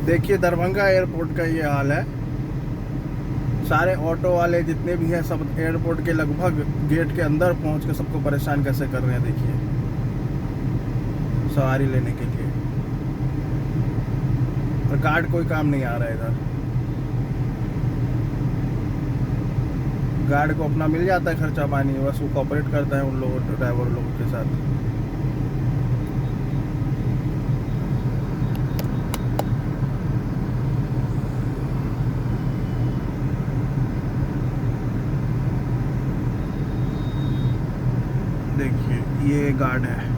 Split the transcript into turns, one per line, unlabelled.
देखिए दरभंगा एयरपोर्ट का ये हाल है। सारे ऑटो वाले जितने भी हैं सब एयरपोर्ट के लगभग गेट के अंदर पहुंच के सबको परेशान कैसे कर रहे हैं। देखिए सवारी लेने के लिए, और गार्ड कोई काम नहीं आ रहा है इधर। गार्ड को अपना मिल जाता है खर्चा पानी, बस वो कोऑपरेट करता है उन लोगों ड्राइवर लोगों के साथ। देखिए ये गार्ड है।